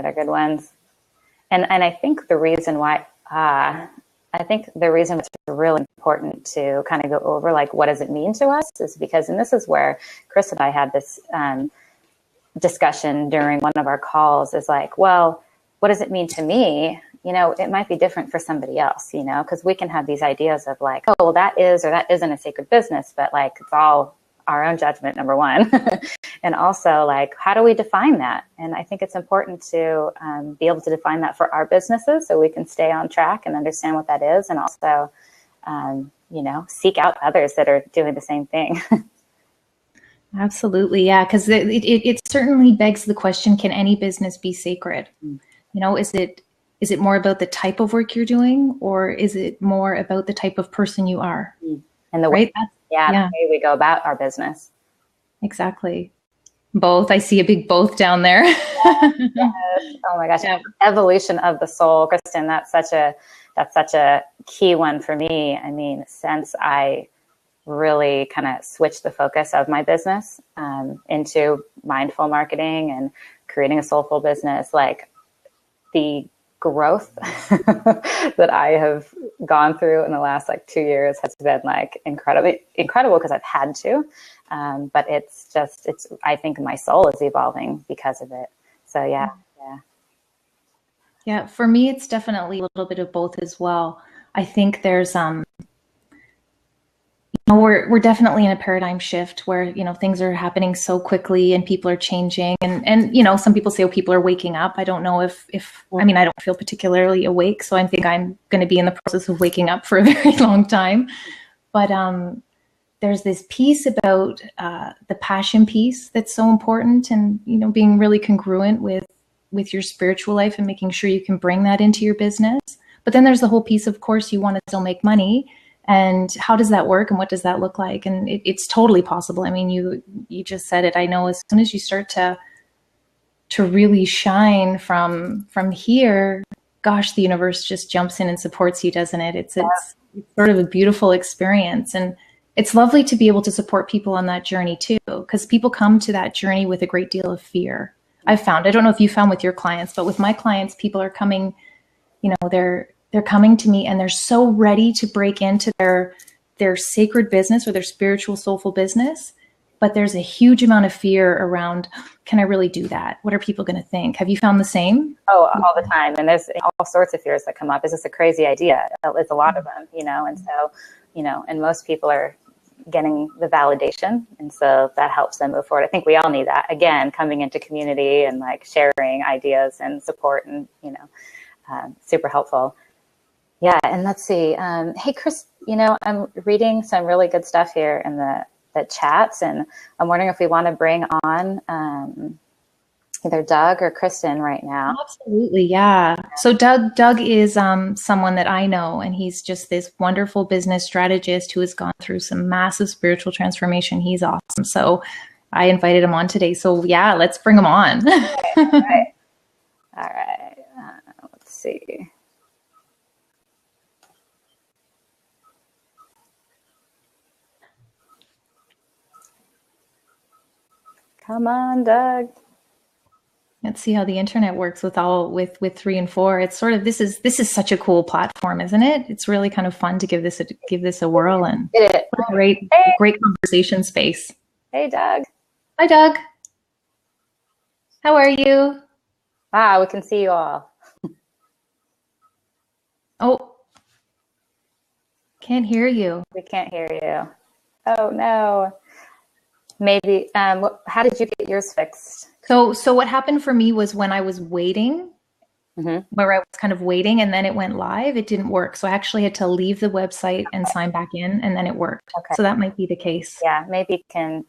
they're good ones. And I think the reason why, it's really important to kind of go over, like, what does it mean to us, is because, and this is where Chris and I had this discussion during one of our calls, is like, well, what does it mean to me? You know, it might be different for somebody else, you know, because we can have these ideas of like, oh, well, that is or that isn't a sacred business, but like, it's all our own judgment, number one. And also, like, how do we define that? And I think it's important to be able to define that for our businesses so we can stay on track and understand what that is. And also, you know, seek out others that are doing the same thing. Absolutely. Yeah. Because it certainly begs the question, can any business be sacred? You know, is it more about the type of work you're doing, or is it more about the type of person you are? And the way, the way we go about our business. Exactly. Both. I see a big both down there. Yes. Oh my gosh. Yeah. Evolution of the soul, Kristen, that's such a key one for me. I mean, since I really kind of switched the focus of my business into mindful marketing and creating a soulful business, like, the growth that I have gone through in the last like 2 years has been like incredible because I've had to. But I think my soul is evolving because of it. So yeah. Yeah. For me, it's definitely a little bit of both as well. I think there's, we're definitely in a paradigm shift where, you know, things are happening so quickly and people are changing, and, you know, some people say, oh, people are waking up. I don't know if I mean, I don't feel particularly awake, so I think I'm going to be in the process of waking up for a very long time. But there's this piece about the passion piece that's so important, and, you know, being really congruent with your spiritual life and making sure you can bring that into your business. But then there's the whole piece, of course, you want to still make money. And how does that work, and what does that look like? And it's totally possible. I mean, you just said it. I know as soon as you start to really shine from here, gosh, the universe just jumps in and supports you, doesn't it? It's sort of a beautiful experience. And it's lovely to be able to support people on that journey too, because people come to that journey with a great deal of fear. I've found, I don't know if you found with your clients, but with my clients, people are coming, you know, they're coming to me and they're so ready to break into their sacred business or their spiritual, soulful business. But there's a huge amount of fear around, can I really do that? What are people going to think? Have you found the same? Oh, all the time. And there's all sorts of fears that come up. Is this a crazy idea? There's a lot of them, you know, and so, you know, and most people are getting the validation. And so that helps them move forward. I think we all need that. Again, coming into community and like sharing ideas and support, and, you know, super helpful. Yeah. And let's see. Hey, Chris, you know, I'm reading some really good stuff here in the chats, and I'm wondering if we want to bring on either Doug or Kristen right now. Absolutely. Yeah. So Doug is someone that I know, and he's just this wonderful business strategist who has gone through some massive spiritual transformation. He's awesome. So I invited him on today. So yeah, let's bring him on. Okay. All right. Let's see. Come on, Doug. Let's see how the internet works with 3 and 4. It's sort of, this is such a cool platform, isn't it? It's really kind of fun to give this a whirl, and what a great conversation space. Hey, Doug. Hi, Doug. How are you? Wow, we can see you all. Oh, can't hear you. We can't hear you. Oh no. Maybe, how did you get yours fixed? So what happened for me was when I was waiting, where I was kind of waiting, and then it went live, it didn't work. So I actually had to leave the website and sign back in, and then it worked. Okay. So that might be the case. Yeah, maybe you can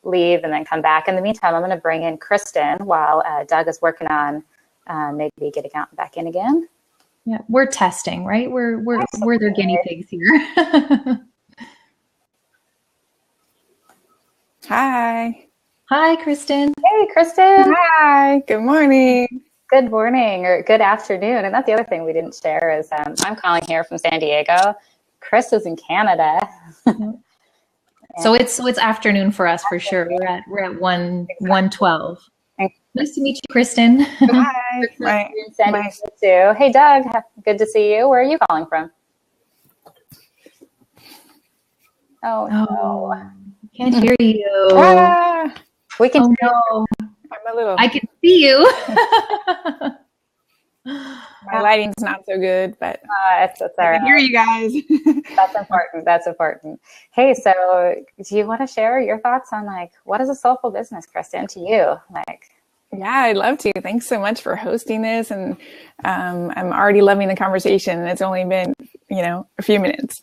leave and then come back. In the meantime, I'm going to bring in Kristen while Doug is working on maybe getting out back in again. Yeah, we're testing, right? We're their guinea pigs here. Hi. Hi, Kristen. Hey, Kristen. Hi. Good morning. Good morning or good afternoon. And that's the other thing we didn't share is I'm calling here from San Diego. Chris is in Canada. So it's afternoon for us for sure. We're at 1:12. No, Nice to meet you, Kristen. Hi. Too. Hey, Doug. Good to see you. Where are you calling from? Oh, no. Can't hear you. We can. Oh, no. I'm a little. I can see you. My lighting's not so good, but it's all I right. can hear you guys. That's important. That's important. Hey, so do you want to share your thoughts on like what is a soulful business, Kristen, to you? Like, yeah, I'd love to. Thanks so much for hosting this, and I'm already loving the conversation. It's only been, a few minutes.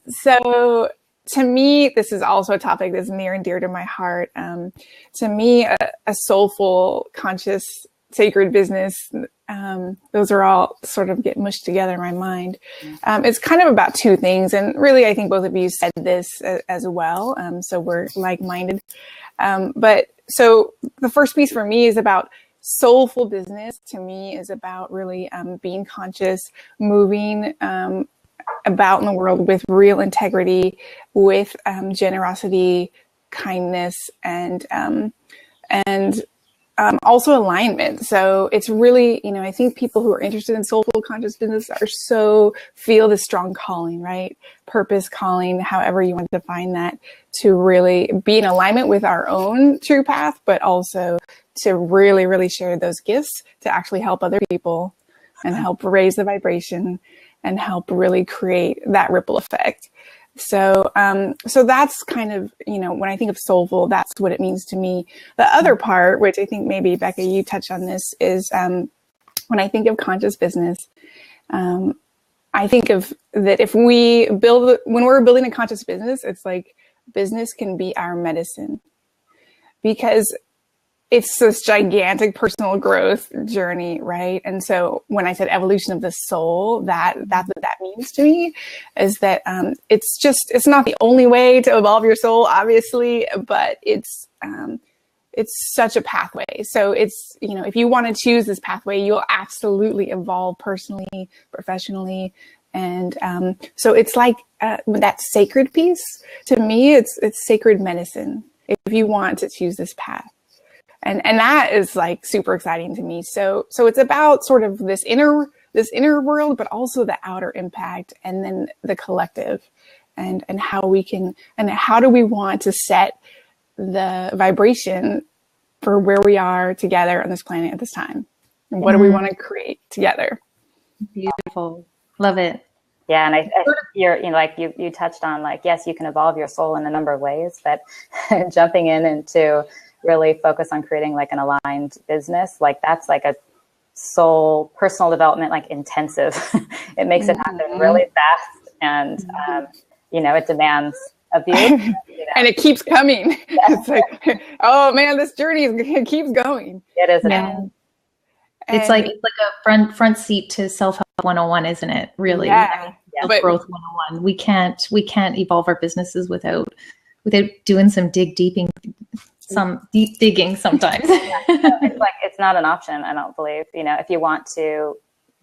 So to me, this is also a topic that's near and dear to my heart. To me, a soulful, conscious, sacred business, those are all sort of get mushed together in my mind. It's kind of about two things. And really, I think both of you said this as well. So we're like-minded. But so the first piece for me is about soulful business. To me is about really being conscious, moving about in the world with real integrity, with generosity, kindness, and also alignment. So it's really, I think people who are interested in soulful conscious business feel this strong calling, right? Purpose calling, however you want to define that, to really be in alignment with our own true path, but also to really, really share those gifts to actually help other people and help raise the vibration and help really create that ripple effect. So that's kind of, when I think of soulful, that's what it means to me. The other part, which I think maybe Becca, you touched on this, is when I think of conscious business, I think of that when we're building a conscious business, it's like business can be our medicine, because it's this gigantic personal growth journey, right? And so when I said evolution of the soul, that's what that means to me, is that it's not the only way to evolve your soul, obviously, but it's such a pathway. So it's, if you want to choose this pathway, you'll absolutely evolve personally, professionally. And so it's like that sacred piece. To me, it's sacred medicine if you want to choose this path. And that is like super exciting to me. So it's about sort of this inner world, but also the outer impact, and then the collective, and how do we want to set the vibration for where we are together on this planet at this time? And what do we want to create together? Beautiful. Love it. Yeah. And you touched on, like, yes, you can evolve your soul in a number of ways, but jumping into really focus on creating like an aligned business, like that's like a soul personal development, like intensive. It makes it happen really fast, and it demands of you. And it keeps coming. It's like, oh man, this journey keeps going. It is. It's like a front seat to self-help 101, isn't it? Really? Yeah. Growth 101. We can't evolve our businesses without doing some deep digging sometimes. It's not an option, I don't believe. If you want to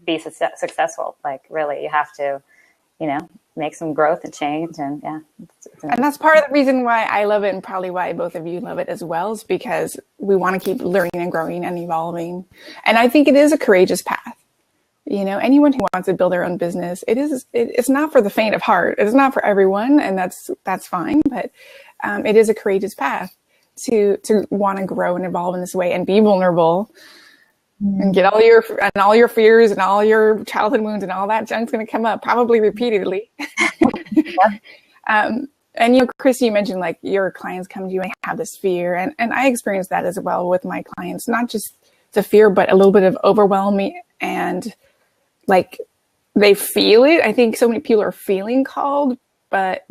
be successful, like really, you have to, make some growth and change. And and that's part of the reason why I love it, and probably why both of you love it as well, is because we want to keep learning and growing and evolving. And I think it is a courageous path. Anyone who wants to build their own business, it's not for the faint of heart. It's not for everyone, and that's fine. But it is a courageous path to want to grow and evolve in this way and be vulnerable and get all your fears and all your childhood wounds and all that junk's going to come up, probably repeatedly. And Christy, you mentioned like your clients come to you and have this fear, and I experienced that as well with my clients. Not just the fear, but a little bit of overwhelming, and like they feel it. I think so many people are feeling called, but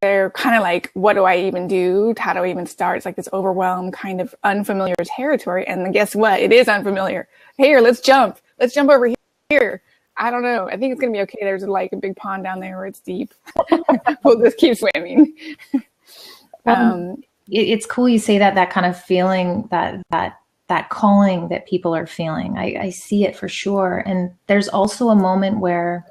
they're kind of like, what do I even do? How do I even start? It's like this overwhelmed kind of unfamiliar territory. And then guess what? It is unfamiliar. Here, let's jump over here. I don't know. I think it's going to be okay. There's like a big pond down there where it's deep. We'll just keep swimming. It's cool you say that kind of feeling, that calling that people are feeling. I see it for sure. And there's also a moment where,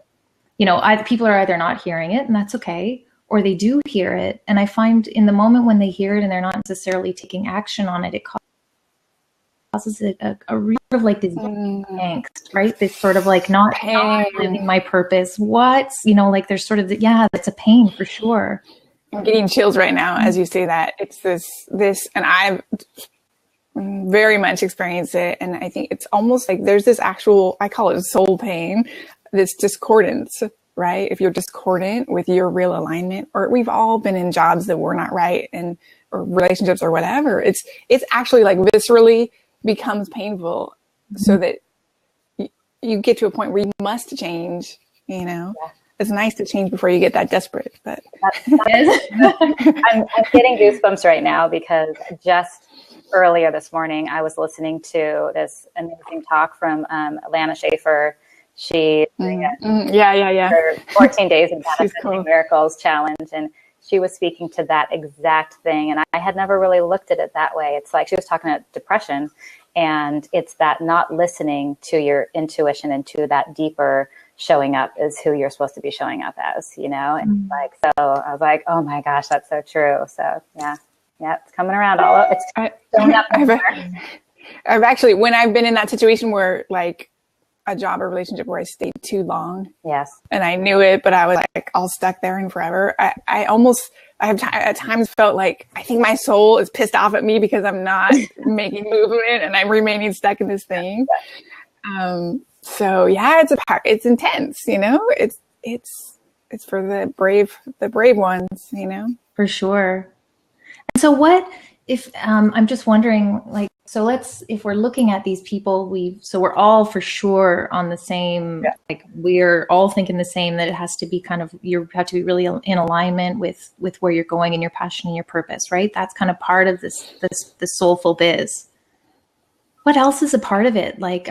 people are either not hearing it, and that's okay, or they do hear it. And I find in the moment when they hear it and they're not necessarily taking action on it, it causes causes a real sort of like this angst, right? This sort of like not living my purpose. Like there's sort of that's a pain for sure. I'm getting chills right now as you say that. It's this, and I've very much experienced it. And I think it's almost like there's this actual, I call it soul pain, this discordance, right? If you're discordant with your real alignment, or we've all been in jobs that were not right or relationships or whatever, it's actually like viscerally becomes painful so that you get to a point where you must change, Yeah. It's nice to change before you get that desperate, but I'm getting goosebumps right now because just earlier this morning, I was listening to this amazing talk from Alana Schaefer. She's doing her 14 Days of Manifesting Miracles challenge, and she was speaking to that exact thing. And I had never really looked at it that way. It's like she was talking about depression, and it's that not listening to your intuition and to that deeper showing up is who you're supposed to be showing up as, And like, so I was like, oh my gosh, that's so true. So yeah, it's coming around I've actually, when I've been in that situation where like a job or relationship where I stayed too long, yes, and I knew it, but I was like all stuck there and forever. I have at times felt like I think my soul is pissed off at me because I'm not making movement and I'm remaining stuck in this thing. So yeah, it's intense, it's for the brave ones, For sure. And so what if, I'm just wondering, like, so if we're looking at these people, we're all for sure on the same, like we're all thinking the same, that it has to be kind of, you have to be really in alignment with where you're going and your passion and your purpose, right? That's kind of part of this soulful biz. What else is a part of it? Like,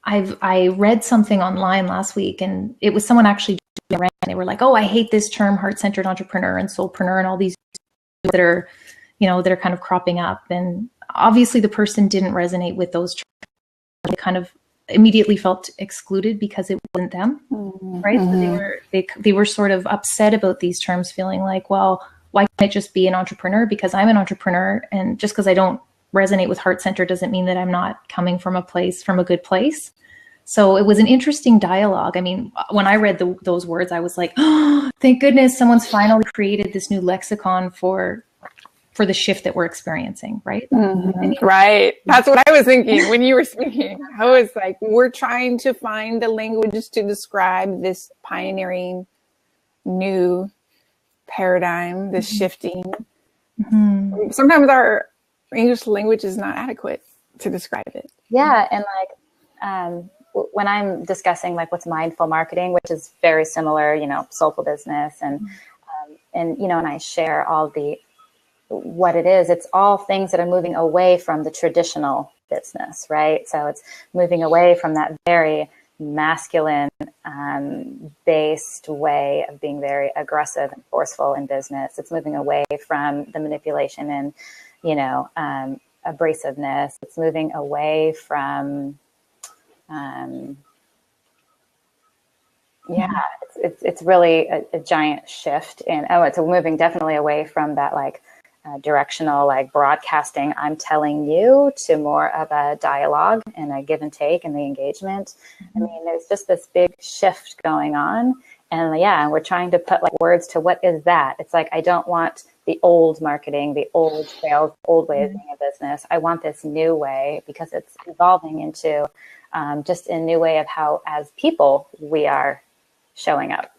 I read something online last week, and it was someone actually doing it, and they were like, oh, I hate this term heart-centered entrepreneur and soulpreneur and all these that are kind of cropping up. And obviously the person didn't resonate with those terms. They kind of immediately felt excluded because it wasn't them, right? So they were sort of upset about these terms, feeling like, well, why can't I just be an entrepreneur because I'm an entrepreneur, and just because I don't resonate with heart-centered doesn't mean that I'm not coming from a good place. So it was an interesting dialogue. I mean, when I read those words, I was like, oh, thank goodness someone's finally created this new lexicon for the shift that we're experiencing, right? Right. That's what I was thinking when you were speaking. I was like, we're trying to find the language to describe this pioneering new paradigm, this shifting. Sometimes our English language is not adequate to describe it. Yeah. And like, when I'm discussing like what's mindful marketing, which is very similar, soulful business and I share all what it is, it's all things that are moving away from the traditional business, right? So it's moving away from that very masculine based way of being very aggressive and forceful in business. It's moving away from the manipulation and, abrasiveness. It's moving away from, it's really a giant shift in, it's moving definitely away from that like directional, like broadcasting, I'm telling you, to more of a dialogue and a give and take and the engagement. I mean, there's just this big shift going on. And we're trying to put like words to what is that? It's like, I don't want the old marketing, the old sales, old way of being a business. I want this new way because it's evolving into just a new way of how, as people, we are showing up.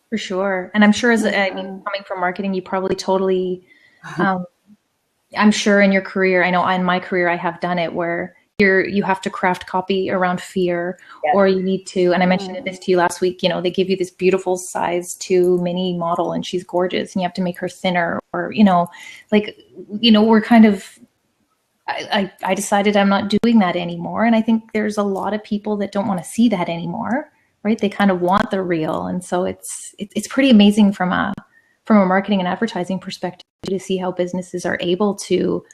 For sure. And I'm sure coming from marketing, you probably totally, I'm sure in your career, I know in my career, I have done it where you have to craft copy around fear, or you need to, and I mentioned this to you last week, they give you this beautiful size 2 mini model and she's gorgeous and you have to make her thinner, or, we're kind of, I decided I'm not doing that anymore. And I think there's a lot of people that don't want to see that anymore, right? They kind of want the real. And so it's pretty amazing from a marketing and advertising perspective to see how businesses are able to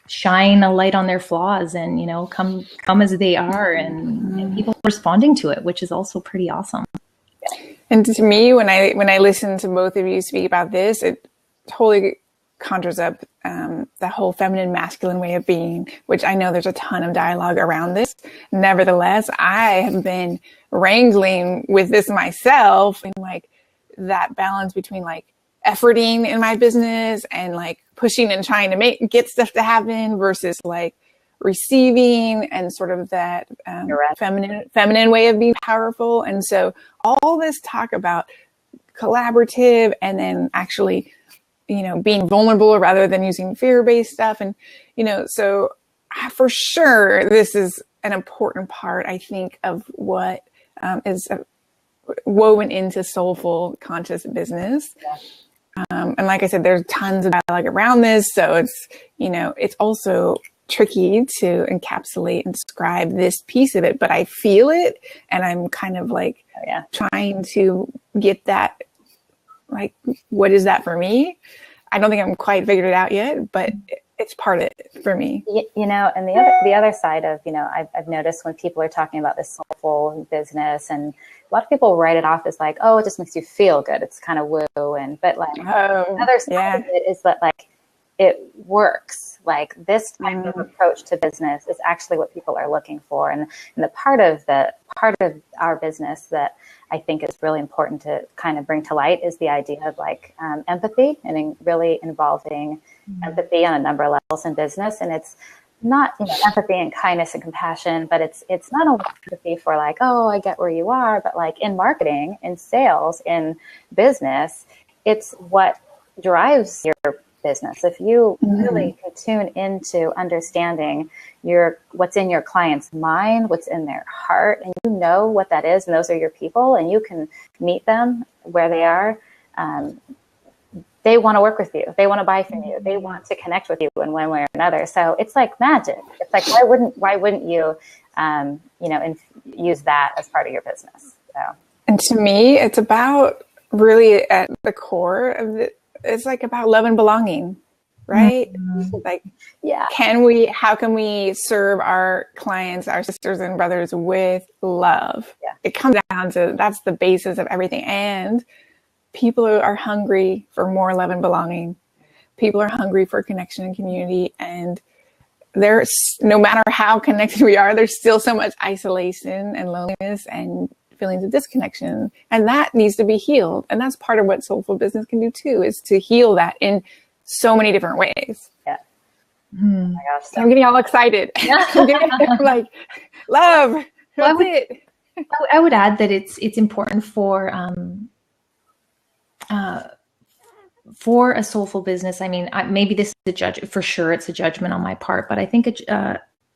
shine a light on their flaws and, come as they are and people responding to it, which is also pretty awesome. And to me, when I listen to both of you speak about this, it totally conjures up the whole feminine masculine way of being, which I know there's a ton of dialogue around this. Nevertheless, I have been wrangling with this myself, and like that balance between like efforting in my business and like pushing and trying to get stuff to happen versus like receiving and sort of that feminine way of being powerful. And so all this talk about collaborative and then actually, being vulnerable rather than using fear-based stuff. And, so for sure, this is an important part, I think, of what is woven into soulful conscious business. Yeah. And like I said, there's tons of dialogue around this. So it's, it's also tricky to encapsulate and describe this piece of it, but I feel it. And I'm kind of like trying to get that, like, what is that for me? I don't think I'm quite figured it out yet, but it's part of it for me. And the other side of, I've noticed when people are talking about this soulful business, and a lot of people write it off as like, oh, it just makes you feel good. It's kind of woo. But like another side of it is that like it works. Like this type of approach to business is actually what people are looking for. And the part of our business that I think is really important to kind of bring to light is the idea of like empathy, and really involving empathy on a number of levels in business. And it's not empathy and kindness and compassion, but it's not only empathy for like, oh, I get where you are, but like in marketing, in sales, in business, it's what drives your business. If you really can tune into understanding what's in your client's mind, what's in their heart, and you know what that is, and those are your people, and you can meet them where they are, they want to work with you. They want to buy from you. They want to connect with you in one way or another. So it's like magic. It's like, why wouldn't you, use that as part of your business? So. And to me, it's about really at the core of it. It's like about love and belonging, right? Mm-hmm. Like, how can we serve our clients, our sisters and brothers with love? Yeah. It comes down to, that's the basis of everything. And people are hungry for more love and belonging. People are hungry for connection and community. And there's, no matter how connected we are, there's still so much isolation and loneliness and feelings of disconnection, and that needs to be healed. And that's part of what soulful business can do too, is to heal that in so many different ways. Yeah. Oh my gosh, I'm getting all excited. I'm like, love. That's it. I would add that it's important for a soulful business. I mean, maybe this is for sure it's a judgment on my part, but I think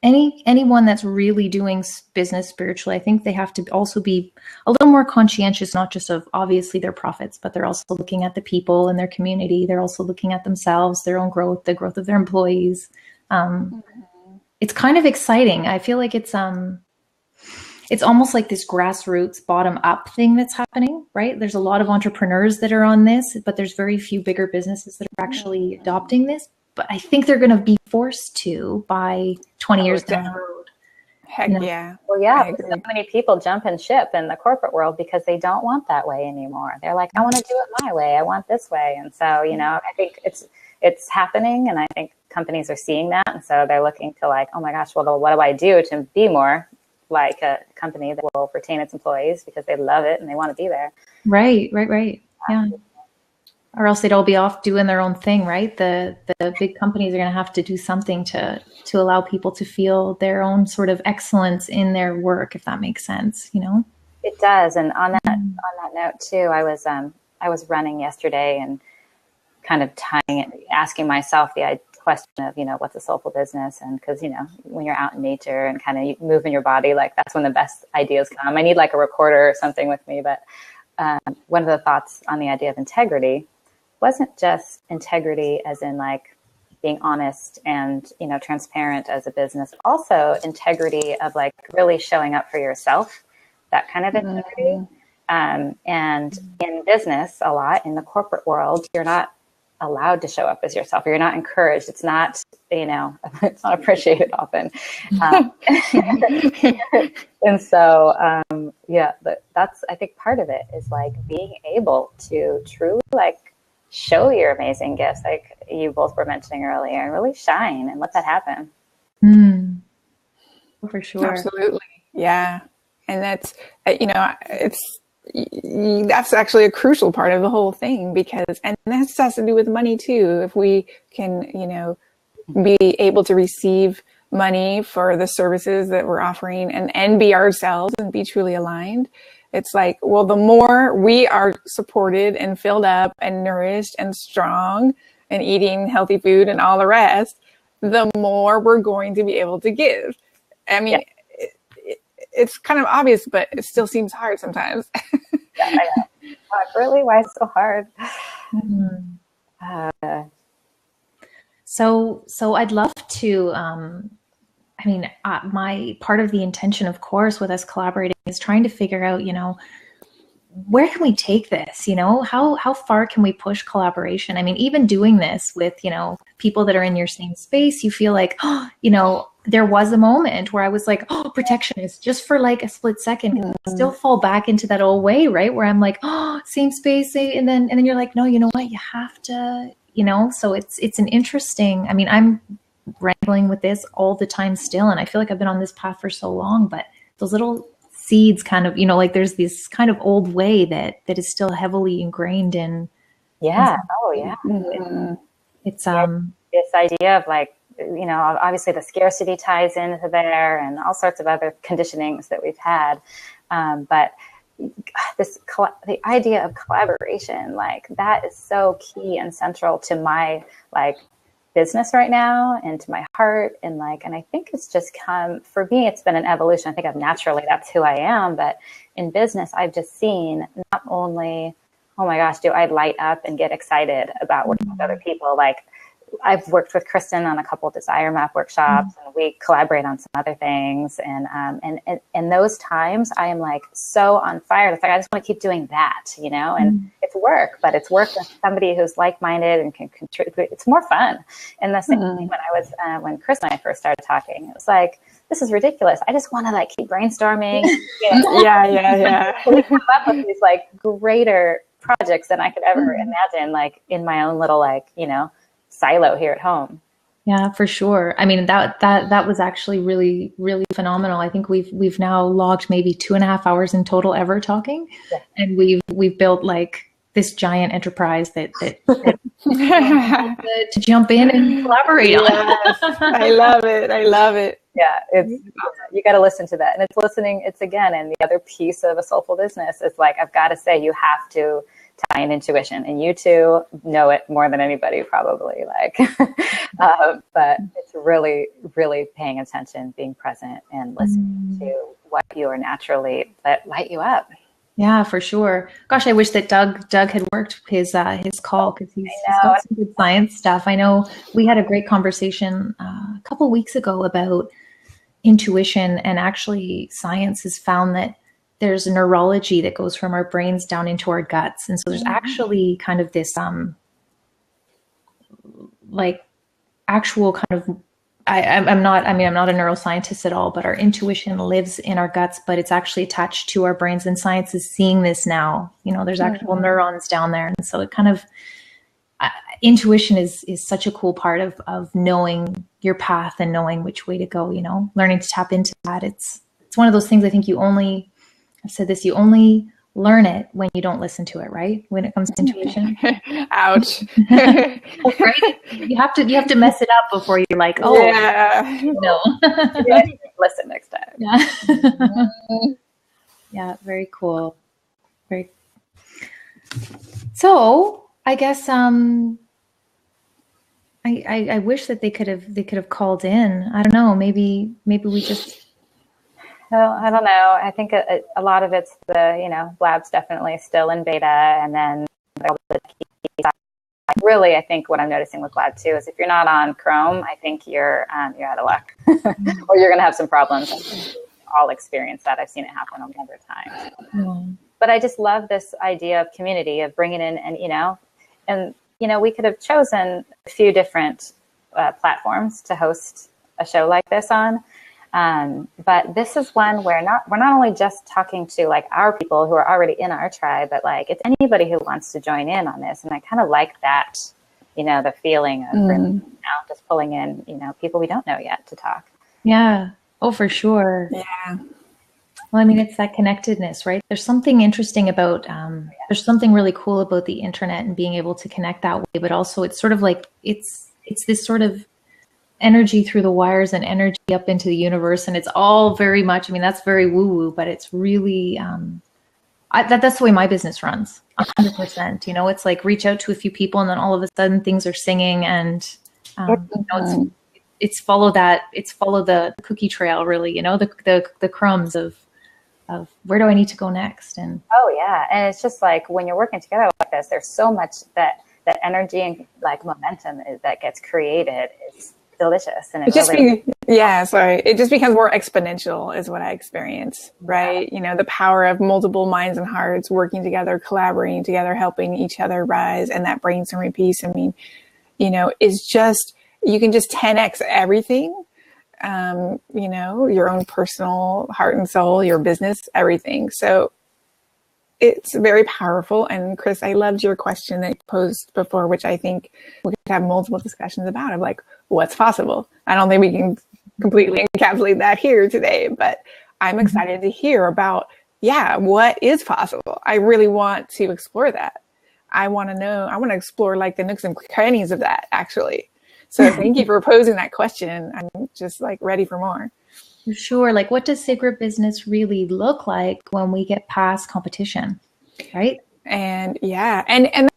anyone that's really doing business spiritually, I think they have to also be a little more conscientious, not just of obviously their profits, but they're also looking at the people in their community. They're also looking at themselves, their own growth, the growth of their employees. It's kind of exciting. I feel like it's almost like this grassroots bottom up thing that's happening, right? There's a lot of entrepreneurs that are on this, but there's very few bigger businesses that are actually adopting this. But I think they're going to be forced to by 20 years down the road. Heck yeah. Well, yeah, so many people jump and ship in the corporate world because they don't want that way anymore. They're like, I want to do it my way. I want this way. And so, I think it's happening, and I think companies are seeing that. And so they're looking to like, oh my gosh, well, what do I do to be more like a company that will retain its employees because they love it and they want to be there. Right. Yeah. Or else they'd all be off doing their own thing, right? The big companies are going to have to do something to allow people to feel their own sort of excellence in their work, if that makes sense, It does. And on that note too, I was running yesterday and kind of asking myself the question of, what's a soulful business? And because, when you're out in nature and kind of moving your body, like that's when the best ideas come. I need like a recorder or something with me. But one of the thoughts on the idea of integrity wasn't just integrity as in like being honest and, transparent as a business, also integrity of like really showing up for yourself, that kind of integrity. And in business, a lot in the corporate world, you're not allowed to show up as yourself, or you're not encouraged. It's not, it's not appreciated often. And so, that's, I think part of it is like being able to truly like show your amazing gifts, like you both were mentioning earlier, and really shine and let that happen. For sure. Absolutely. Yeah. And that's, that's actually a crucial part of the whole thing, because, and that has to do with money too. If we can, be able to receive money for the services that we're offering and be ourselves and be truly aligned, it's like, well, the more we are supported and filled up and nourished and strong and eating healthy food and all the rest, the more we're going to be able to give. I mean, it's kind of obvious, but it still seems hard sometimes. Yeah, I know. Really? Why is it so hard? So I'd love to, my part of the intention, of course, with us collaborating is trying to figure out, where can we take this? How far can we push collaboration? I mean, even doing this with, people that are in your same space, you feel like, there was a moment where I was like, protectionist, just for like a split second. I still fall back into that old way, right? Where I'm like, same space, and then you're like, no, you know what? You have to, so it's an interesting, I'm wrangling with this all the time still. And I feel like I've been on this path for so long, but those little seeds kind of, like there's this kind of old way that is still heavily ingrained in. Yeah. Oh yeah. It's this idea of like, obviously the scarcity ties into there and all sorts of other conditionings that we've had. But the idea of collaboration, like that is so key and central to my like business right now and to my heart. And I think it's just for me, it's been an evolution. I think that's who I am. But in business, I've just seen not only, oh my gosh, do I light up and get excited about working with other people? Like I've worked with Kristen on a couple of desire map workshops, and we collaborate on some other things. And those times I am like so on fire. It's like, I just want to keep doing that, and it's work, but it's work with somebody who's like-minded and can contribute. It's more fun. And the same thing when Chris and I first started talking, it was like, this is ridiculous. I just want to like keep brainstorming. Yeah. We come up with these like greater projects than I could ever imagine, like in my own little, like, silo here at home. Yeah, for sure. I mean, that was actually really, really phenomenal. I think we've now logged maybe 2.5 hours in total ever talking. Yeah. And we've built like this giant enterprise that to jump in and collaborate on. I love it. Yeah, you got to listen to that. And it's again, and the other piece of a soulful business is like, I've got to say, you have to tie in intuition, and you two know it more than anybody probably, like, but it's really, really paying attention, being present and listening to what you are naturally that light you up. Yeah, for sure. Gosh, I wish that Doug had worked his call, because he's got some good science stuff. I know we had a great conversation a couple weeks ago about intuition, and actually science has found that there's neurology that goes from our brains down into our guts. And so there's actually kind of this, like actual kind of, I'm not a neuroscientist at all, but our intuition lives in our guts, but it's actually attached to our brains, and science is seeing this now. There's actual neurons down there. And so it kind of, intuition is such a cool part of knowing your path and knowing which way to go, learning to tap into that. It's one of those things I think I've said this, you only learn it when you don't listen to it, right? When it comes to intuition. Ouch. Right? You have to mess it up before you're like, no. Yeah, listen next time. Yeah. Yeah, very cool. So I guess I wish that they could have called in. I don't know, maybe we just. Well, I don't know. I think a lot of it's Blab's definitely still in beta, and then really, I think what I'm noticing with Blab too is if you're not on Chrome, I think you're out of luck, or you're going to have some problems. We've all experienced that. I've seen it happen a number of times. But I just love this idea of community, of bringing in, and we could have chosen a few different platforms to host a show like this on. But this is one where we're not only just talking to like our people who are already in our tribe, but like it's anybody who wants to join in on this. And I kind of like that, you know, the feeling of just pulling in, you know, people we don't know yet to talk. Yeah. Oh, for sure. Yeah. Well, I mean, it's that connectedness, right? There's something interesting about, there's something really cool about the internet and being able to connect that way, but also it's sort of like, it's this sort of energy through the wires and energy up into the universe. And it's all very much, I mean, that's very woo woo, but it's really, that's the way my business runs 100%. You know, it's like reach out to a few people and then all of a sudden things are singing and, you know, it's follow the cookie trail, really, you know, the crumbs of where do I need to go next? And oh yeah, and it's just like when you're working together like this, there's so much that energy and like momentum that gets created. It's delicious, and it just it just becomes more exponential, is what I experience, right? You know, the power of multiple minds and hearts working together, collaborating together, helping each other rise, and that brainstorming piece. I mean, you know, is just you can just 10x everything. You know, your own personal heart and soul, your business, everything. So it's very powerful. And Chris, I loved your question that you posed before, which I think we could have multiple discussions about, of like, what's possible? I don't think we can completely encapsulate that here today, but I'm excited to hear about, what is possible? I really want to explore that. I want to explore like the nooks and crannies of that, actually. So thank you for posing that question. I'm just like ready for more. for sure, like what does sacred business really look like when we get past competition, right? And and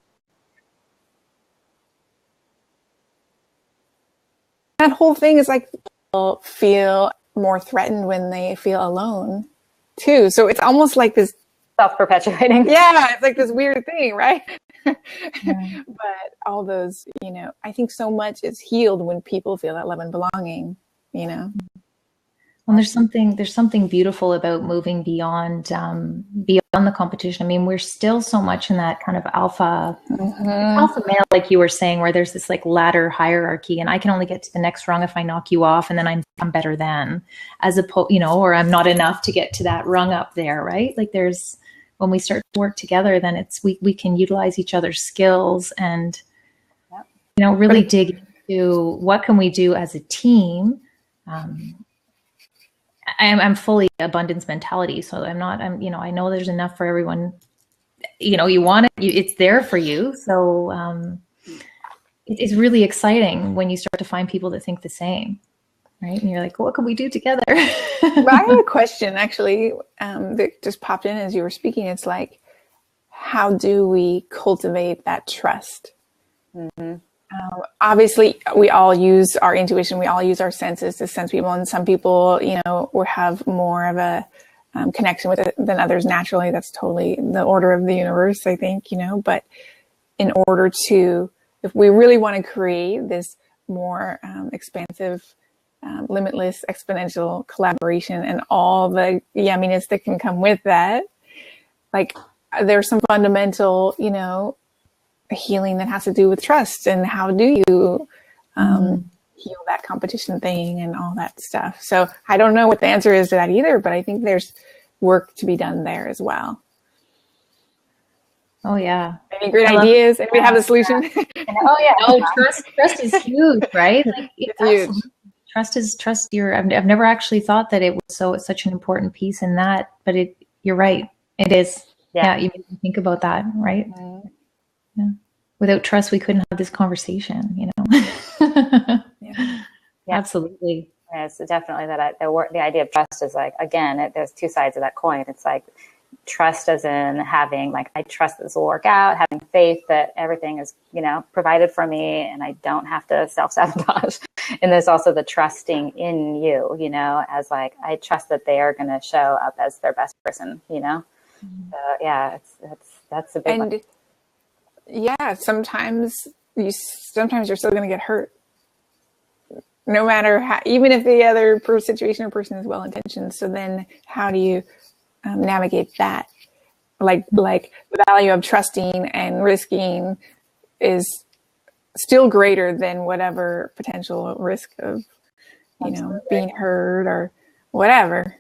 that whole thing is like people feel more threatened when they feel alone too. So it's almost like this self-perpetuating. Yeah, it's like this weird thing, right? Yeah. But all those, you know, I think so much is healed when people feel that love and belonging, you know. Well, there's something beautiful about moving beyond the competition. I mean, we're still so much in that kind of alpha male, like you were saying, where there's this like ladder hierarchy, and I can only get to the next rung if I knock you off, and then I'm better than, as opposed, you know, or I'm not enough to get to that rung up there, right? Like when we start to work together, then it's we can utilize each other's skills and you know, really dig into what can we do as a team. I'm fully abundance mentality. So you know, I know there's enough for everyone, you know, you want it, it's there for you. So, it's really exciting when you start to find people that think the same, right? And you're like, what can we do together? But I have a question actually, that just popped in as you were speaking. It's like, how do we cultivate that trust? Mm-hmm. Obviously, we all use our intuition. We all use our senses to sense people. And some people, you know, will have more of a connection with it than others naturally. That's totally the order of the universe, I think, you know. But in order to, if we really want to create this more expansive, limitless, exponential collaboration and all the yumminess that can come with that, like there's some fundamental, you know, healing that has to do with trust, and how do you heal that competition thing and all that stuff. So I don't know what the answer is to that either, but I think there's work to be done there as well. Oh yeah. Any great ideas? Anybody have the solution? Oh yeah. Oh, trust is huge, right? Like it's huge. Trust. I've never actually thought that it was such an important piece in that, but you're right. It is. Yeah. You make me think about that, right? Mm-hmm. Yeah. Without trust, we couldn't have this conversation, you know? Yeah. Absolutely. It's definitely that the idea of trust is like, again, there's two sides of that coin. It's like trust as in having, like, I trust this will work out, having faith that everything is, you know, provided for me and I don't have to self-sabotage. And there's also the trusting in you, you know, as like, I trust that they are going to show up as their best person, you know? Mm-hmm. So yeah, that's a big one. Yeah, sometimes you're still going to get hurt, no matter how, even if the other situation or person is well intentioned. So then, how do you navigate that? Like the value of trusting and risking is still greater than whatever potential risk of, you know, being hurt or whatever.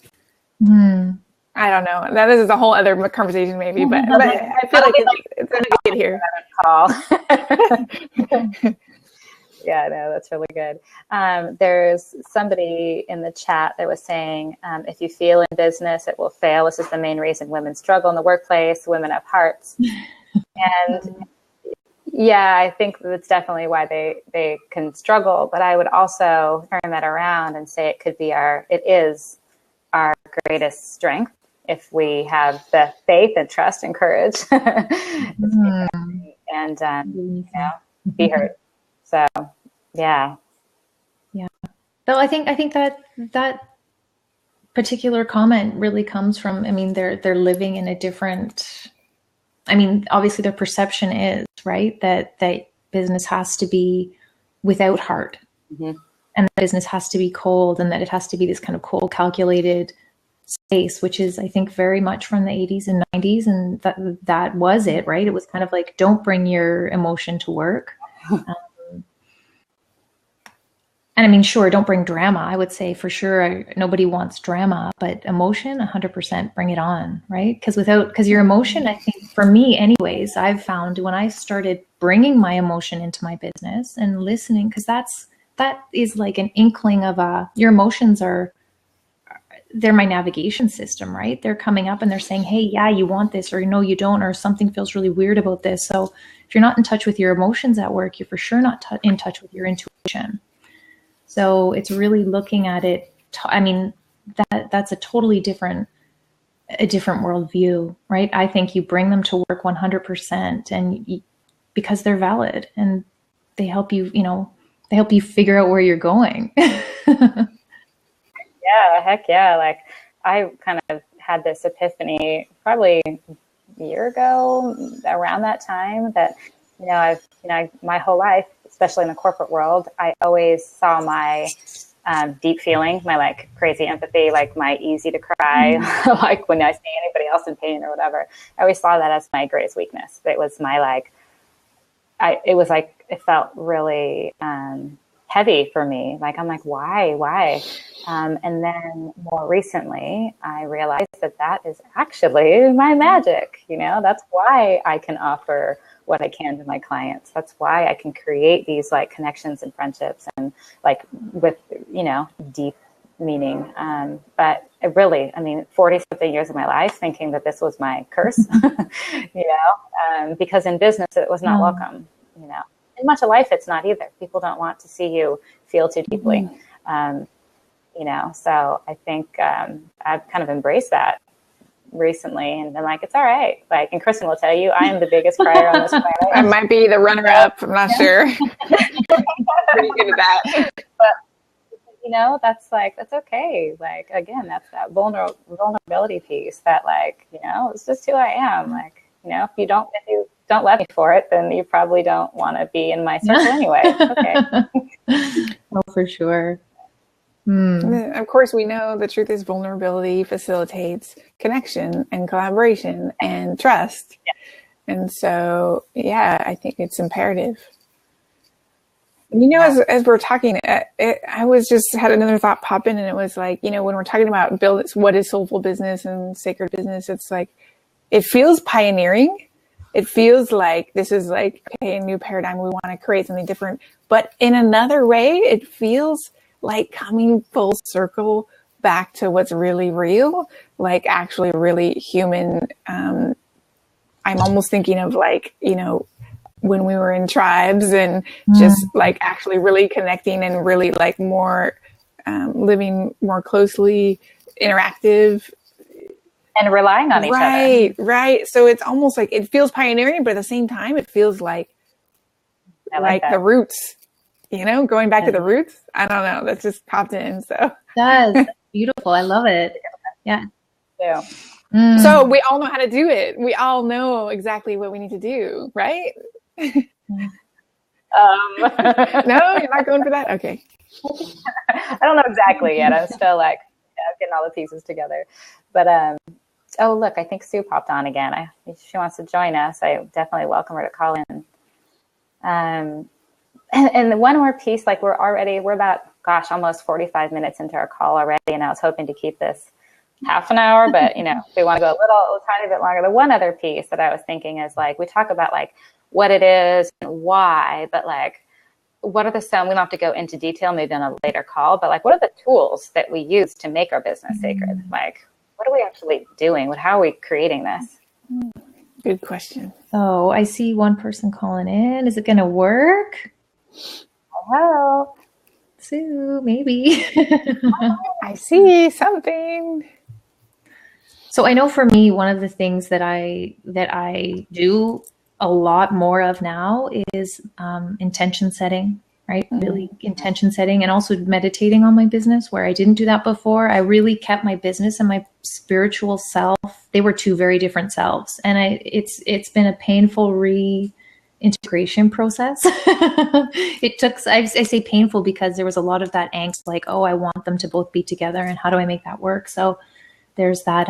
I don't know. Now this is a whole other conversation maybe, but I feel like it's going to get here. Yeah, no, that's really good. There's somebody in the chat that was saying, if you feel in business, it will fail. This is the main reason women struggle in the workplace. Women have hearts. And yeah, I think that's definitely why they can struggle. But I would also turn that around and say it is our greatest strength if we have the faith and trust and courage and be heard. So yeah. Though I think that particular comment really comes from, I mean, they're living in a different, I mean, obviously their perception is, right, that business has to be without heart, and the business has to be cold, and that it has to be this kind of cold, calculated space, which is, I think, very much from the 80s and 90s, and that was it, right? It was kind of like, don't bring your emotion to work. And I mean, sure, don't bring drama. I would say for sure, nobody wants drama, but emotion, 100% bring it on, right? Because your emotion, I think for me anyways, I've found when I started bringing my emotion into my business and listening, because that is like an inkling of your emotions they're my navigation system, right? They're coming up and they're saying, hey, yeah, you want this, or no, you don't, or something feels really weird about this. So if you're not in touch with your emotions at work, you're for sure not in touch with your intuition. So it's really looking at it. I mean, that's a totally different worldview, right? I think you bring them to work 100%, and because they're valid and they help you, they help you figure out where you're going. Yeah, heck yeah. Like I kind of had this epiphany probably a year ago around that time that, my whole life, especially in the corporate world, I always saw my deep feeling, my like crazy empathy, like my easy to cry, like when I see anybody else in pain or whatever. I always saw that as my greatest weakness. It was my it felt really heavy for me. Like, I'm like, why? And then more recently, I realized that is actually my magic. That's why I can offer what I can to my clients. That's why I can create these like connections and friendships and like with, deep meaning. But it really, 40 something years of my life thinking that this was my curse, because in business, it was not welcome, In much of life, it's not either. People don't want to see you feel too deeply, so I think I've kind of embraced that recently and been like, it's all right. Like, and Kristen will tell you, I am the biggest crier on this planet. I might be the runner-up. I'm not sure. Pretty good at that. But, that's okay. Like, again, that's that vulnerability piece that it's just who I am. Like, if you don't love me for it, then you probably don't want to be in my circle anyway. Okay. Oh, for sure. Of course, we know the truth is vulnerability facilitates connection and collaboration and trust. Yeah. And so, I think it's imperative. As we're talking, I was just had another thought pop in, and it was like, when we're talking about what is soulful business and sacred business, it's like, it feels pioneering. It feels like this is like, okay, a new paradigm. We want to create something different. But in another way, it feels like coming full circle back to what's really real, like actually really human. I'm almost thinking of like, when we were in tribes and just like actually really connecting and really like more living more closely, interactive. And relying on each other. Right. So it's almost like it feels pioneering, but at the same time, it feels like the roots. Going back to the roots. I don't know. That's just popped in. So that's beautiful. I love it. Yeah. Yeah. So we all know how to do it. We all know exactly what we need to do, right? No, you're not going for that? Okay. I don't know exactly yet. I'm still like getting all the pieces together. But oh, look, I think Sue popped on again. She wants to join us. I definitely welcome her to call in. And the one more piece, like we're about gosh, almost 45 minutes into our call already. And I was hoping to keep this half an hour, but you know, if we want to go a tiny bit longer. The one other piece that I was thinking is like, we talk about like what it is and why, but like, what are we don't have to go into detail maybe on a later call, but like, what are the tools that we use to make our business sacred? Like, what are we actually doing? How are we creating this? Good question. Oh, I see one person calling in. Is it going to work? Hello. Sue, maybe. I see something. So I know for me, one of the things that I do a lot more of now is intention setting, right? Really intention setting, and also meditating on my business, where I didn't do that before. I really kept my business and my spiritual self. They were two very different selves. And it's been a painful reintegration process. It took, I say painful because there was a lot of that angst, like, oh, I want them to both be together, and how do I make that work? So there's that,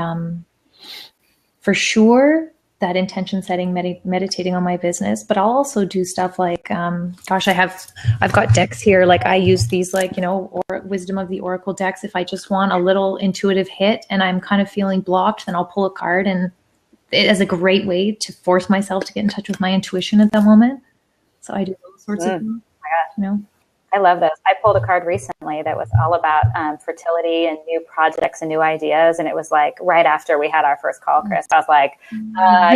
for sure, that intention setting, meditating on my business. But I'll also do stuff like, gosh, I've got decks here. Like I use these, like, you know, or Wisdom of the Oracle decks. If I just want a little intuitive hit and I'm kind of feeling blocked, then I'll pull a card, and it is a great way to force myself to get in touch with my intuition at that moment. So I do those sorts of things, you know. I love those. I pulled a card recently that was all about fertility and new projects and new ideas. And it was like right after we had our first call, Chris. I was like,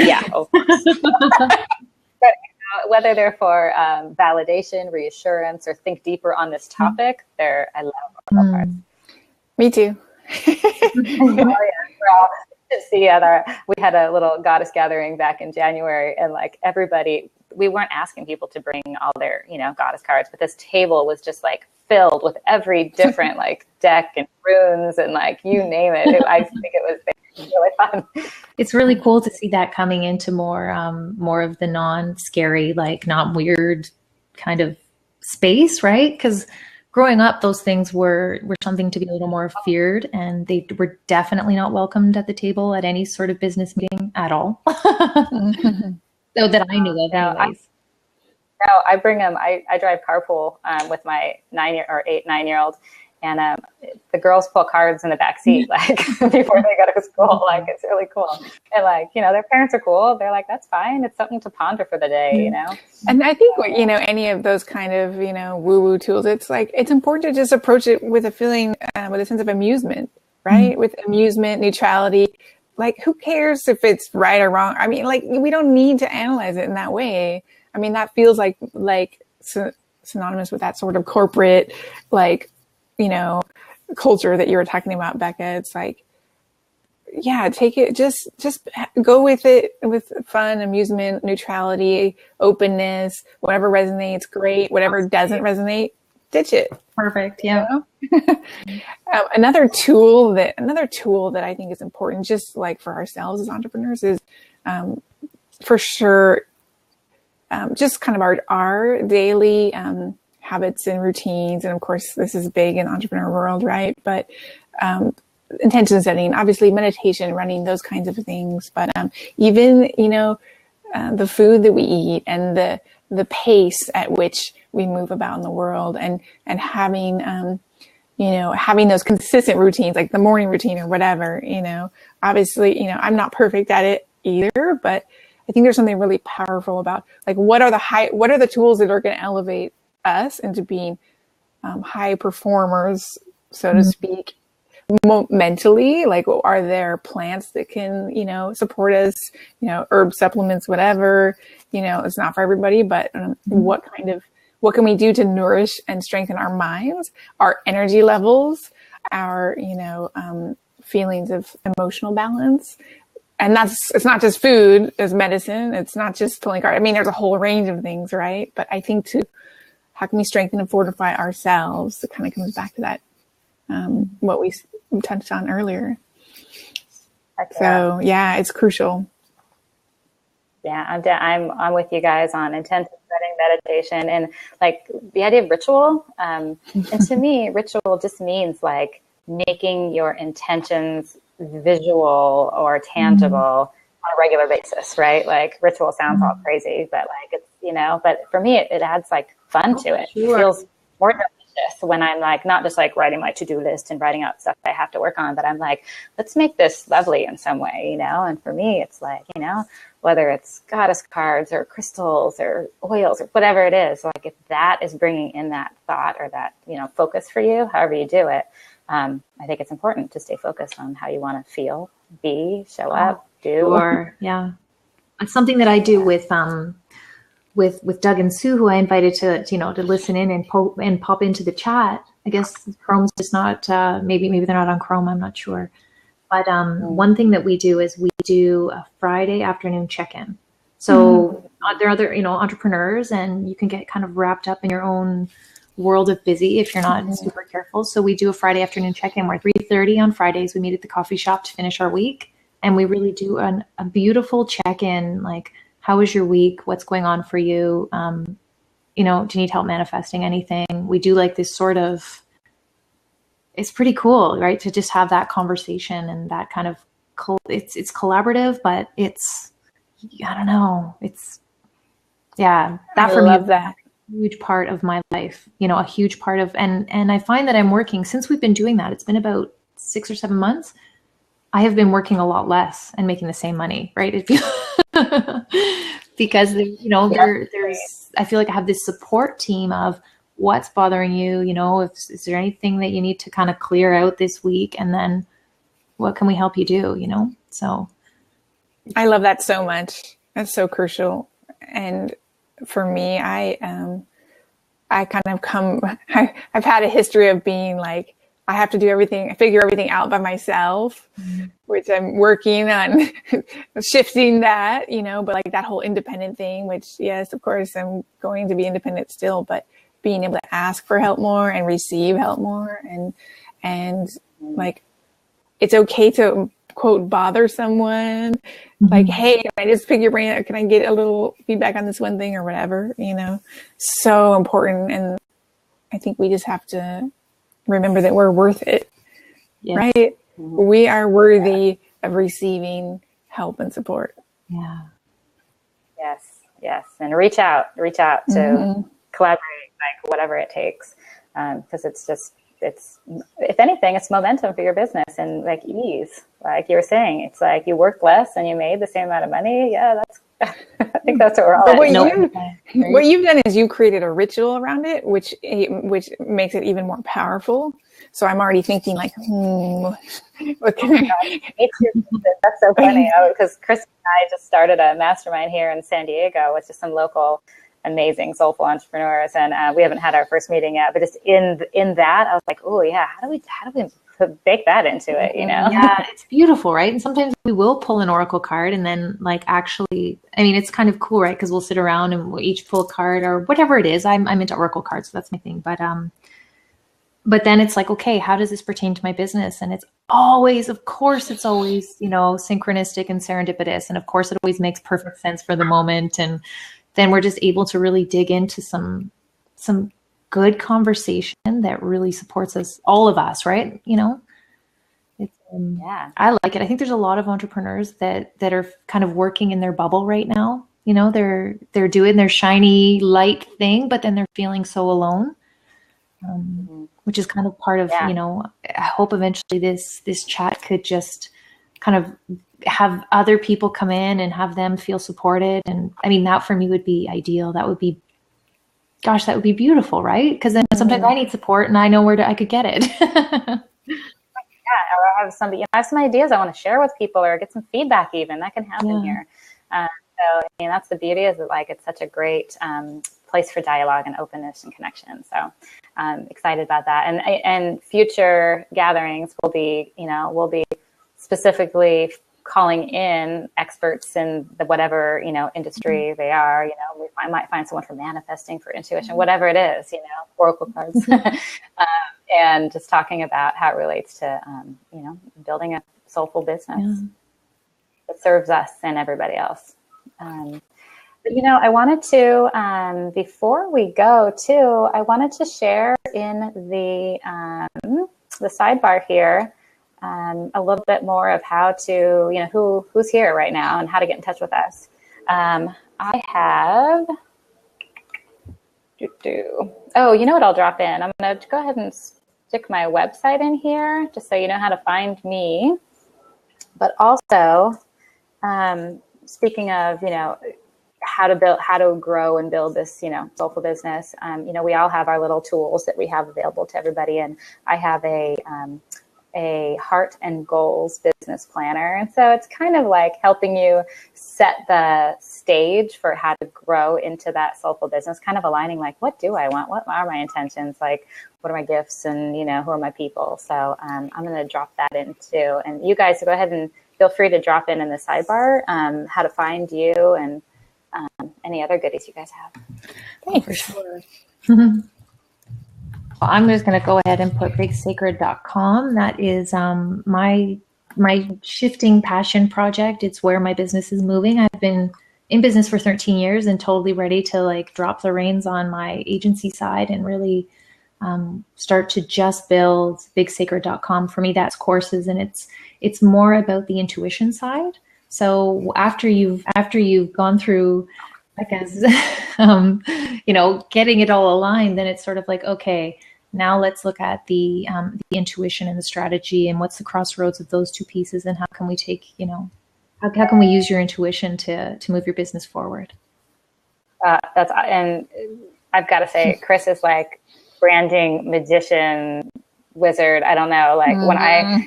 yeah, of course. But whether they're for validation, reassurance, or think deeper on this topic, I love oracle cards. Me too. We had a little goddess gathering back in January, and like everybody, we weren't asking people to bring all their, you know, goddess cards, but this table was just like filled with every different like deck and runes and like you name it. I think it was really fun. It's really cool to see that coming into more of the non-scary, like not weird kind of space, right? Because growing up, those things were something to be a little more feared, and they were definitely not welcomed at the table at any sort of business meeting at all. So that I knew of, anyways. I bring them. I drive carpool with my 9-year-old, and the girls pull cards in the back seat like before they go to school. Like it's really cool, and like, you know, their parents are cool. They're like, that's fine. It's something to ponder for the day, you know. And I think, you know, any of those kind of, you know, woo-woo tools, it's like it's important to just approach it with a feeling, with a sense of amusement, right? With amusement, neutrality. Like, who cares if it's right or wrong? I mean, like, we don't need to analyze it in that way. I mean, that feels like synonymous with that sort of corporate, like, you know, culture that you were talking about, Becca. It's like, yeah, take it, just go with it with fun, amusement, neutrality, openness, whatever resonates, great. Whatever doesn't resonate, ditch it. Perfect. Yeah. You know? Another tool that I think is important, just like for ourselves as entrepreneurs, is for sure just kind of our daily habits and routines. And of course, this is big in entrepreneur world, right? But intention setting, obviously meditation, running, those kinds of things. But even, you know, the food that we eat and the pace at which we move about in the world, and having, you know, having those consistent routines, like the morning routine or whatever, you know. Obviously, you know, I'm not perfect at it either, but I think there's something really powerful about, like, what are the tools that are going to elevate us into being high performers, so to speak, mentally. Like, are there plants that can, you know, support us, you know, herb supplements, whatever, you know, it's not for everybody, but what can we do to nourish and strengthen our minds, our energy levels, our, you know, feelings of emotional balance. And it's not just food, it's medicine. It's not just pulling cards. I mean, there's a whole range of things, right? But I think how can we strengthen and fortify ourselves? It kind of comes back to that, what we touched on earlier. So yeah, it's crucial. Yeah, I'm with you guys on intention setting, meditation, and like the idea of ritual. And to me, ritual just means like making your intentions visual or tangible on a regular basis, right? Like ritual sounds all crazy, but like it's, you know, but for me, it adds like fun to it. It feels more delicious conscious when I'm like, not just like writing my to-do list and writing out stuff I have to work on, but I'm like, let's make this lovely in some way, you know? And for me, it's like, you know, whether it's goddess cards or crystals or oils or whatever it is, like if that is bringing in that thought or that, you know, focus for you, however you do it, I think it's important to stay focused on how you want to feel, be, show up, do. Or, yeah. It's something that I do with Doug and Sue, who I invited to you know, to listen in and pop into the chat. I guess Chrome's just not, maybe they're not on Chrome, I'm not sure. But one thing that we do is we do a Friday afternoon check-in. So there are other, you know, entrepreneurs, and you can get kind of wrapped up in your own world of busy if you're not super careful. So we do a Friday afternoon check-in where 3:30 on Fridays we meet at the coffee shop to finish our week, and we really do a beautiful check-in, like, how was your week? What's going on for you? You know, do you need help manifesting anything? We do like this sort of, it's pretty cool, right? To just have that conversation and that kind of, it's collaborative, but it's, I don't know. It's, yeah, that for me, that huge part of my life, you know, a huge part of, and I find that I'm working, since we've been doing that, it's been about 6 or 7 months. I have been working a lot less and making the same money, right? Because, you know, there's, I feel like I have this support team of what's bothering you, you know, is there anything that you need to kind of clear out this week? And then what can we help you do, you know? So I love that so much. That's so crucial. And for me, I kind of I've had a history of being like, I have to do everything, figure everything out by myself, which I'm working on shifting that, you know, but like that whole independent thing, which yes, of course I'm going to be independent still, but being able to ask for help more and receive help more, and like, it's okay to quote bother someone, like, hey, can I just pick your brain? Can I get a little feedback on this one thing or whatever, you know? So important. And I think we just have to remember that we're worth it, right? We are worthy of receiving help and support. Yeah. Yes. And reach out to collaborate, like whatever it takes. Because it's, if anything, it's momentum for your business and like ease. Like you were saying, it's like you worked less and you made the same amount of money. Yeah, that's, I think that's what we're all at. What you've done is you created a ritual around it, which makes it even more powerful. So I'm already thinking like, what can I? That's so funny because Chris and I just started a mastermind here in San Diego with just some local amazing soulful entrepreneurs, and we haven't had our first meeting yet. But just in that, I was like, oh yeah, how do we bake that into it? You know? Yeah, it's beautiful, right? And sometimes we will pull an oracle card, and then like actually, I mean, it's kind of cool, right? Because we'll sit around and we'll each pull a card or whatever it is. I'm into oracle cards, so that's my thing. But then it's like, okay, how does this pertain to my business? And it's always, of course, it's always, you know, synchronistic and serendipitous. And of course, it always makes perfect sense for the moment. And then we're just able to really dig into some good conversation that really supports us, all of us, right? You know, it's, I like it. I think there's a lot of entrepreneurs that are kind of working in their bubble right now. You know, they're doing their shiny light thing, but then they're feeling so alone. Which is kind of part of, you know, I hope eventually this chat could just kind of have other people come in and have them feel supported. And I mean, that for me would be ideal. That would be, gosh, that would be beautiful, right? Because then sometimes I need support and I know where I could get it. Or I have some ideas I want to share with people or get some feedback even. That can happen here. So, I mean, that's the beauty is that, like, it's such a great place for dialogue and openness and connection. So I'm excited about that. And future gatherings will be specifically calling in experts in the whatever, you know, industry they are. You know, I might find someone for manifesting, for intuition, whatever it is, you know, oracle cards, and just talking about how it relates to, you know, building a soulful business that serves us and everybody else. But, you know, I wanted to, before we go too, I wanted to share in the sidebar here a little bit more of how to, you know, who's here right now and how to get in touch with us. I have, Oh, you know what I'll drop in? I'm going to go ahead and stick my website in here just so you know how to find me. But also, speaking of, how to grow and build this, soulful business, we all have our little tools that we have available to everybody. And I have a heart and goals business planner. And so it's kind of like helping you set the stage for how to grow into that soulful business, kind of aligning like, what do I want? What are my intentions? Like, what are my gifts? And, who are my people? So I'm going to drop that in too. And you guys go ahead and feel free to drop in the sidebar how to find you and any other goodies you guys have. Thanks. For sure. Well, I'm just going to go ahead and put bigsacred.com. That is my shifting passion project. It's where my business is moving. I've been in business for 13 years and totally ready to like drop the reins on my agency side and really start to just build bigsacred.com. For me, that's courses, and it's more about the intuition side. So after you've gone through, I guess, getting it all aligned, then it's sort of like, okay, now let's look at the intuition and the strategy and what's the crossroads of those two pieces, and how can we take, how can we use your intuition to move your business forward? And I've got to say, Chris is like branding magician wizard. I don't know, like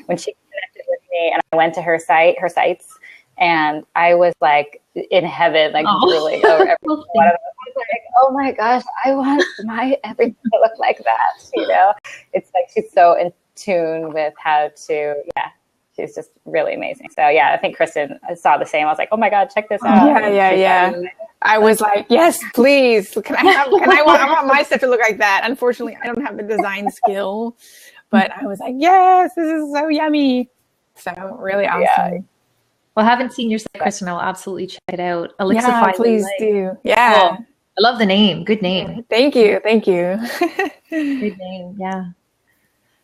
when she connected with me and I went to her sites. And I was like in heaven, like drooling over every one of them. I was like, oh my gosh, I want my everything to look like that. It's like she's so in tune with how to, she's just really amazing. So I think Kristen saw the same. I was like, oh my God, check this out. Yeah. I was like, yes, please. I want my stuff to look like that. Unfortunately, I don't have the design skill, but I was like, yes, this is so yummy. So really awesome. Yeah. Well, I haven't seen your site, Kristen. I'll absolutely check it out. Elixify, please do. Yeah. Oh, I love the name. Good name. Thank you. Good name. Yeah.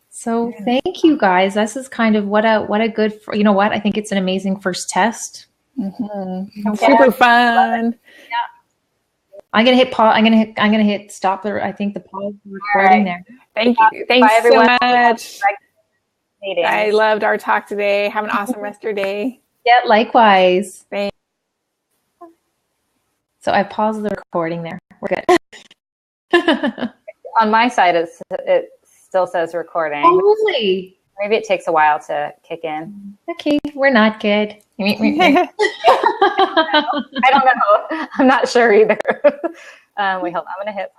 So thank you guys. This is kind of what a good, you know what? I think it's an amazing first test. Mm-hmm. Super fun. Yeah. I'm gonna hit pause. I'm gonna hit stop there. I think the pause recording there. Thank you. Thanks so much. I loved our talk today. Have an awesome rest of your day. Yeah, likewise. Thanks. So I paused the recording there. We're good. On my side, it still says recording. Oh, really? Maybe it takes a while to kick in. Okay, we're not good. I don't know. I'm not sure either. Wait, hold on. I'm going to hit